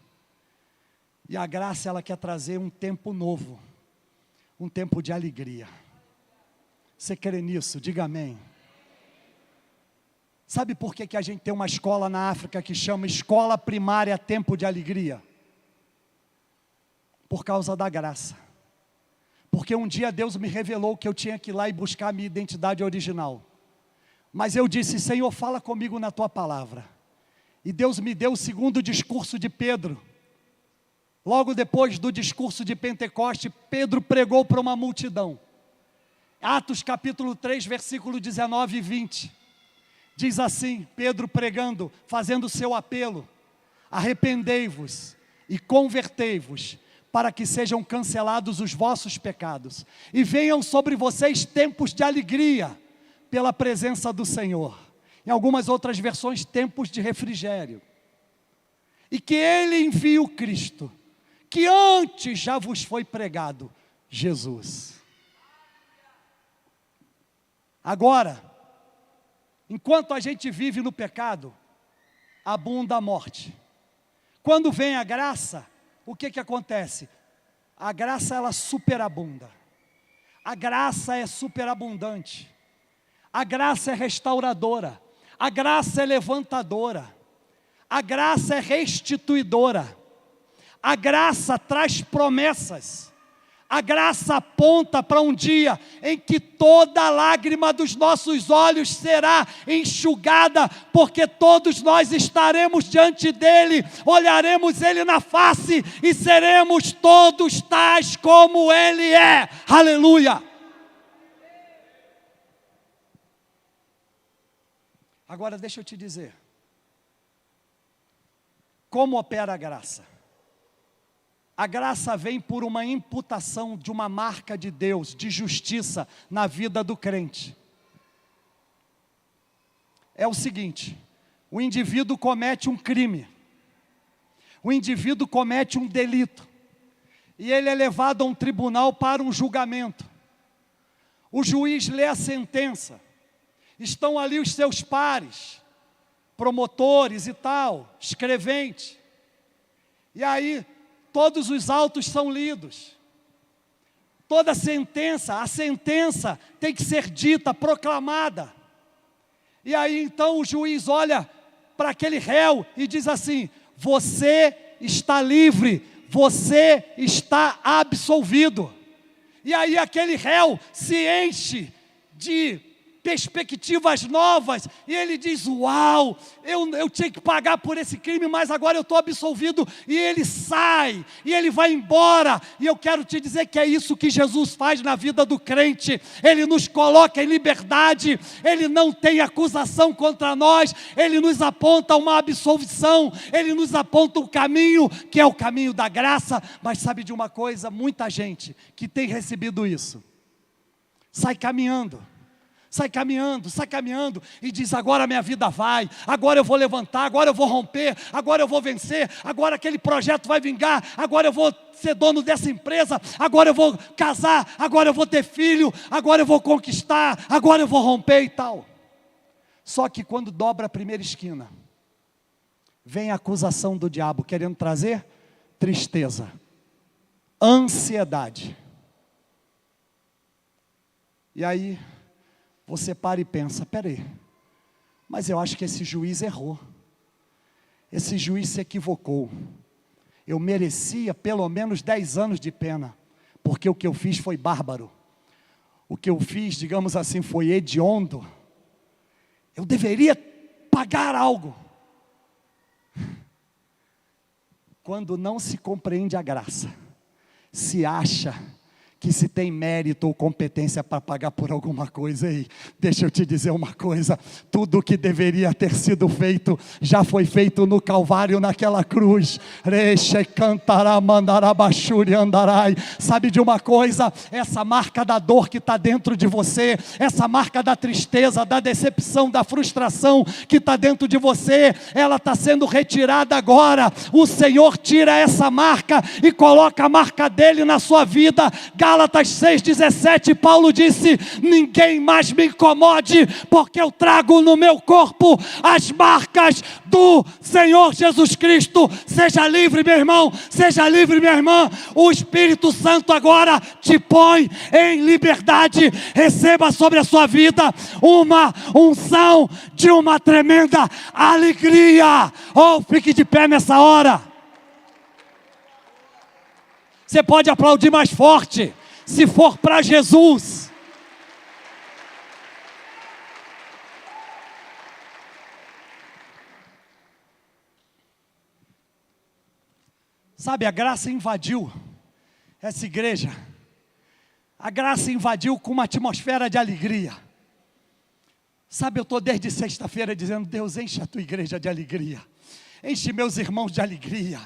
E a graça, ela quer trazer um tempo novo, um tempo de alegria. Você crê nisso? Diga amém. Sabe por que a gente tem uma escola na África que chama Escola Primária Tempo de Alegria? Por causa da graça. Porque um dia Deus me revelou que eu tinha que ir lá e buscar a minha identidade original. Mas eu disse, Senhor, fala comigo na tua palavra. E Deus me deu o segundo discurso de Pedro. Logo depois do discurso de Pentecoste, Pedro pregou para uma multidão. Atos capítulo 3, versículo 19 e 20. Diz assim, Pedro pregando, fazendo o seu apelo: arrependei-vos e convertei-vos, para que sejam cancelados os vossos pecados, e venham sobre vocês tempos de alegria, pela presença do Senhor. Em algumas outras versões, tempos de refrigério. E que Ele envie o Cristo, que antes já vos foi pregado, Jesus. Agora, enquanto a gente vive no pecado, abunda a morte. Quando vem a graça, o que acontece? A graça, ela superabunda. A graça é superabundante. A graça é restauradora. A graça é levantadora. A graça é restituidora. A graça traz promessas. A graça aponta para um dia em que toda lágrima dos nossos olhos será enxugada, porque todos nós estaremos diante dEle, olharemos Ele na face e seremos todos tais como Ele é. Aleluia! Agora deixa eu te dizer, como opera a graça? A graça vem por uma imputação de uma marca de Deus, de justiça na vida do crente. É o seguinte, o indivíduo comete um crime, o indivíduo comete um delito, e ele é levado a um tribunal para um julgamento. O juiz lê a sentença, estão ali os seus pares, promotores e tal, escrevente, e aí todos os autos são lidos, toda a sentença tem que ser dita, proclamada, e aí então o juiz olha para aquele réu e diz assim: você está livre, você está absolvido. E aí aquele réu se enche de perspectivas novas, e ele diz: uau, eu tinha que pagar por esse crime, mas agora eu estou absolvido, e ele sai, e ele vai embora. E eu quero te dizer que é isso que Jesus faz na vida do crente. Ele nos coloca em liberdade, Ele não tem acusação contra nós, Ele nos aponta uma absolvição, Ele nos aponta um caminho, que é o caminho da graça. Mas sabe de uma coisa? Muita gente que tem recebido isso, sai caminhando, e diz: agora a minha vida vai, agora eu vou levantar, agora eu vou romper, agora eu vou vencer, agora aquele projeto vai vingar, agora eu vou ser dono dessa empresa, agora eu vou casar, agora eu vou ter filho, agora eu vou conquistar, agora eu vou romper e tal. Só que quando dobra a primeira esquina, vem a acusação do diabo, querendo trazer tristeza, ansiedade. E aí você para e pensa: peraí, mas eu acho que esse juiz errou, esse juiz se equivocou, eu merecia pelo menos 10 anos de pena, porque o que eu fiz foi bárbaro, o que eu fiz, digamos assim, foi hediondo, eu deveria pagar algo. Quando não se compreende a graça, se acha que se tem mérito ou competência para pagar por alguma coisa. Ei, deixa eu te dizer uma coisa: tudo o que deveria ter sido feito, já foi feito no Calvário, naquela cruz. Sabe de uma coisa? Essa marca da dor que está dentro de você, essa marca da tristeza, da decepção, da frustração que está dentro de você, ela está sendo retirada agora. O Senhor tira essa marca e coloca a marca dele na sua vida. Gálatas 6,17, Paulo disse: ninguém mais me incomode, porque eu trago no meu corpo as marcas do Senhor Jesus Cristo. Seja livre, meu irmão, seja livre, minha irmã. O Espírito Santo agora te põe em liberdade. Receba sobre a sua vida uma unção de uma tremenda alegria. Oh, fique de pé nessa hora. Você pode aplaudir mais forte, se for para Jesus. Sabe, a graça invadiu essa igreja. A graça invadiu com uma atmosfera de alegria. Sabe, eu estou desde sexta-feira dizendo: Deus, enche a tua igreja de alegria, enche meus irmãos de alegria.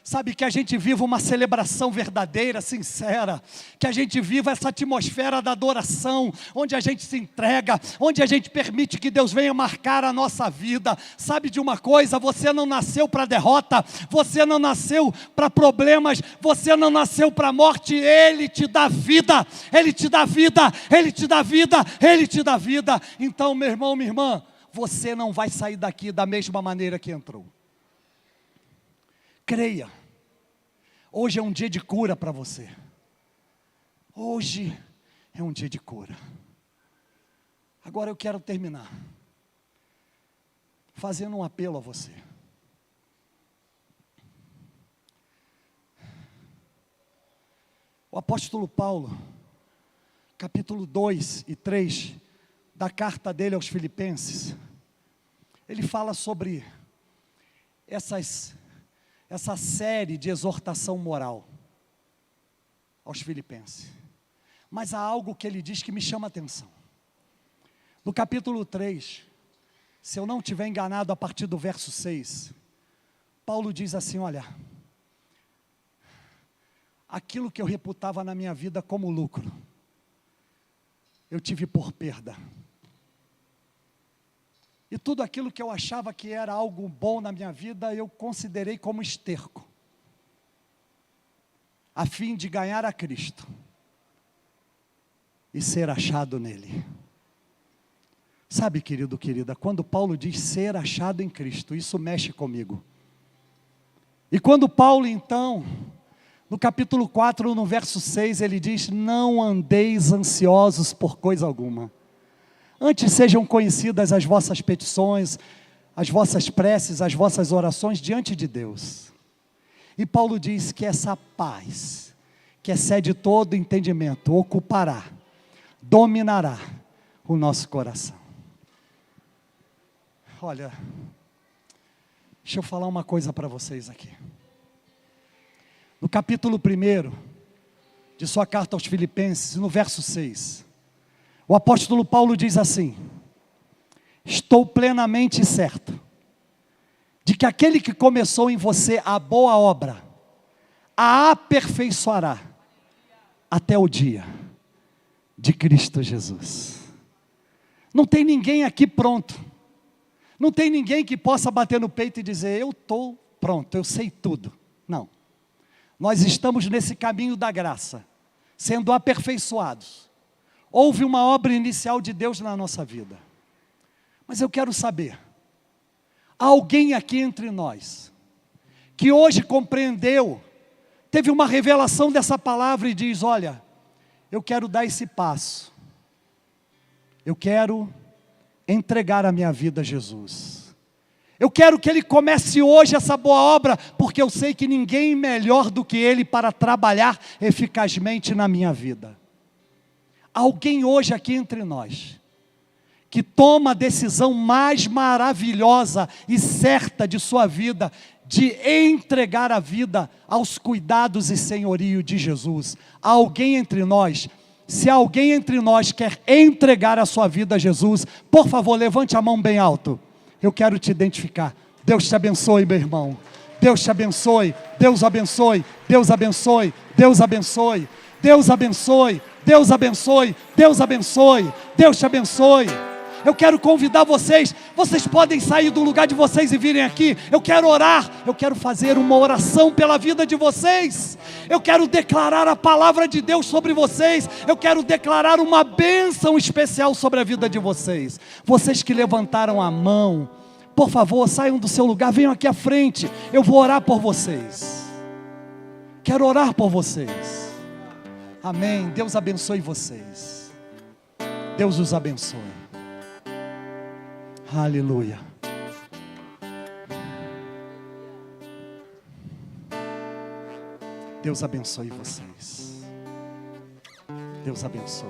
Sabe, que a gente viva uma celebração verdadeira, sincera, que a gente viva essa atmosfera da adoração, onde a gente se entrega, onde a gente permite que Deus venha marcar a nossa vida. Sabe de uma coisa, você não nasceu para derrota, você não nasceu para problemas, você não nasceu para morte, Ele te dá vida, Ele te dá vida, Ele te dá vida, Ele te dá vida. Então, meu irmão, minha irmã, você não vai sair daqui da mesma maneira que entrou. Creia, hoje é um dia de cura para você. Hoje é um dia de cura. Agora eu quero terminar fazendo um apelo a você. O apóstolo Paulo, capítulo 2 e 3, da carta dele aos Filipenses, ele fala sobre essa série de exortação moral aos Filipenses. Mas há algo que ele diz que me chama a atenção. No capítulo 3, se eu não estiver enganado, a partir do verso 6, Paulo diz assim: olha, aquilo que eu reputava na minha vida como lucro, eu tive por perda. E tudo aquilo que eu achava que era algo bom na minha vida, eu considerei como esterco, a fim de ganhar a Cristo e ser achado nele. Sabe, querido, querida, quando Paulo diz ser achado em Cristo, isso mexe comigo. E quando Paulo então, no capítulo 4, no verso 6, ele diz: não andeis ansiosos por coisa alguma, antes sejam conhecidas as vossas petições, as vossas preces, as vossas orações diante de Deus. E Paulo diz que essa paz, que excede todo entendimento, ocupará, dominará o nosso coração. Olha, deixa eu falar uma coisa para vocês aqui. No capítulo 1 de sua carta aos Filipenses, no verso 6, o apóstolo Paulo diz assim: estou plenamente certo de que aquele que começou em você a boa obra, a aperfeiçoará até o dia de Cristo Jesus. Não tem ninguém aqui pronto, não tem ninguém que possa bater no peito e dizer: eu estou pronto, eu sei tudo. Não, nós estamos nesse caminho da graça, sendo aperfeiçoados. Houve uma obra inicial de Deus na nossa vida. Mas eu quero saber, há alguém aqui entre nós, que hoje compreendeu, teve uma revelação dessa palavra e diz: olha, eu quero dar esse passo, eu quero entregar a minha vida a Jesus, eu quero que Ele comece hoje essa boa obra, porque eu sei que ninguém melhor do que Ele para trabalhar eficazmente na minha vida. Alguém hoje aqui entre nós, que toma a decisão mais maravilhosa e certa de sua vida, de entregar a vida aos cuidados e senhorio de Jesus. Há alguém entre nós? Se alguém entre nós quer entregar a sua vida a Jesus, por favor, levante a mão bem alto. Eu quero te identificar. Deus te abençoe, meu irmão. Deus te abençoe. Deus abençoe. Deus abençoe. Deus abençoe. Deus abençoe. Deus abençoe. Deus abençoe. Deus te abençoe. Eu quero convidar vocês podem sair do lugar de vocês e virem aqui. Eu quero orar, eu quero fazer uma oração pela vida de vocês. Eu quero declarar a palavra de Deus sobre vocês. Eu quero declarar uma bênção especial sobre a vida de vocês. Vocês que levantaram a mão, por favor, saiam do seu lugar, venham aqui à frente. Eu vou orar por vocês. Quero orar por vocês. Amém. Deus abençoe vocês. Deus os abençoe. Aleluia. Deus abençoe vocês. Deus abençoe.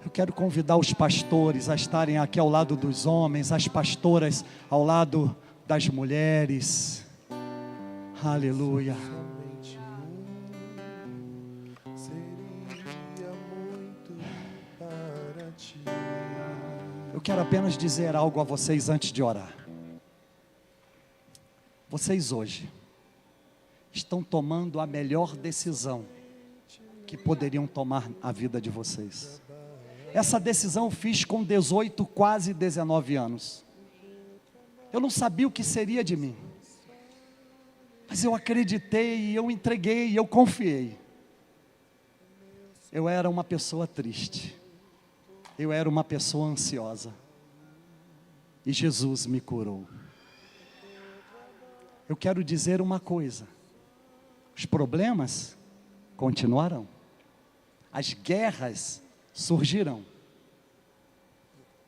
Eu quero convidar os pastores a estarem aqui ao lado dos homens, as pastoras ao lado das mulheres. Aleluia. Eu quero apenas dizer algo a vocês antes de orar. Vocês hoje estão tomando a melhor decisão que poderiam tomar a vida de vocês. Essa decisão eu fiz com 18, quase 19 anos. Eu não sabia o que seria de mim, mas eu acreditei, eu entreguei, eu confiei. Eu era uma pessoa triste, eu era uma pessoa ansiosa, e Jesus me curou. Eu quero dizer uma coisa: os problemas continuarão, as guerras surgirão.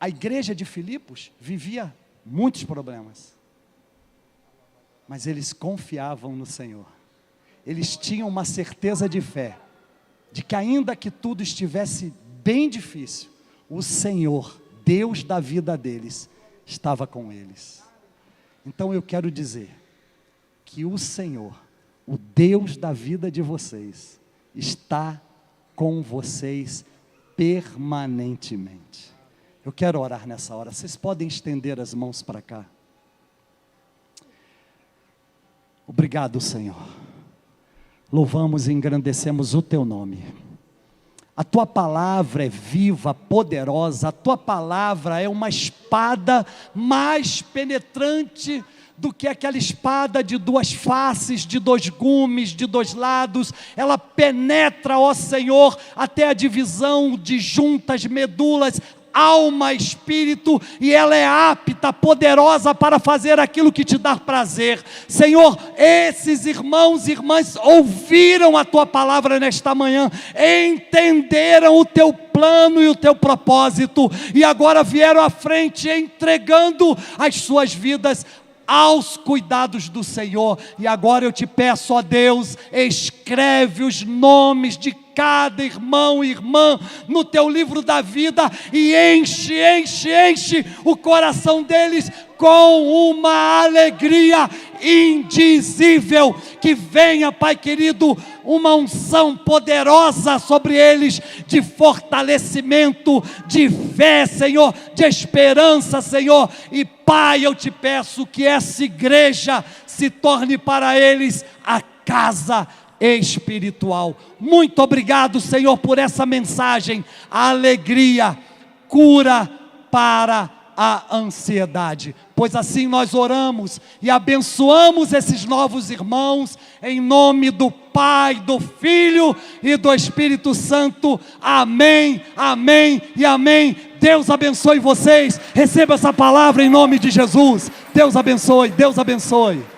A igreja de Filipos vivia muitos problemas, mas eles confiavam no Senhor. Eles tinham uma certeza de fé, de que ainda que tudo estivesse bem difícil, o Senhor, Deus da vida deles, estava com eles. Então eu quero dizer que o Senhor, o Deus da vida de vocês, está com vocês permanentemente. Eu quero orar nessa hora. Vocês podem estender as mãos para cá. Obrigado, Senhor. Louvamos e engrandecemos o Teu nome. A Tua palavra é viva, poderosa. A Tua palavra é uma espada mais penetrante do que aquela espada de duas faces, de dois gumes, de dois lados. Ela penetra, ó Senhor, até a divisão de juntas, medulas, alma, espírito, e ela é apta, poderosa para fazer aquilo que te dá prazer. Senhor, esses irmãos e irmãs ouviram a Tua palavra nesta manhã, entenderam o Teu plano e o Teu propósito, e agora vieram à frente entregando as suas vidas aos cuidados do Senhor. E agora eu te peço, ó Deus, escreve os nomes de cada irmão e irmã no Teu livro da vida, e enche o coração deles com uma alegria indizível. Que venha, Pai querido, uma unção poderosa sobre eles, de fortalecimento, de fé, Senhor, de esperança, Senhor. E Pai, eu te peço que essa igreja se torne para eles a casa espiritual. Muito obrigado, Senhor, por essa mensagem. Alegria, cura para a ansiedade. Pois assim nós oramos e abençoamos esses novos irmãos, em nome do Pai, do Filho e do Espírito Santo. Amém, amém e amém. Deus abençoe vocês. Receba essa palavra em nome de Jesus. Deus abençoe, Deus abençoe.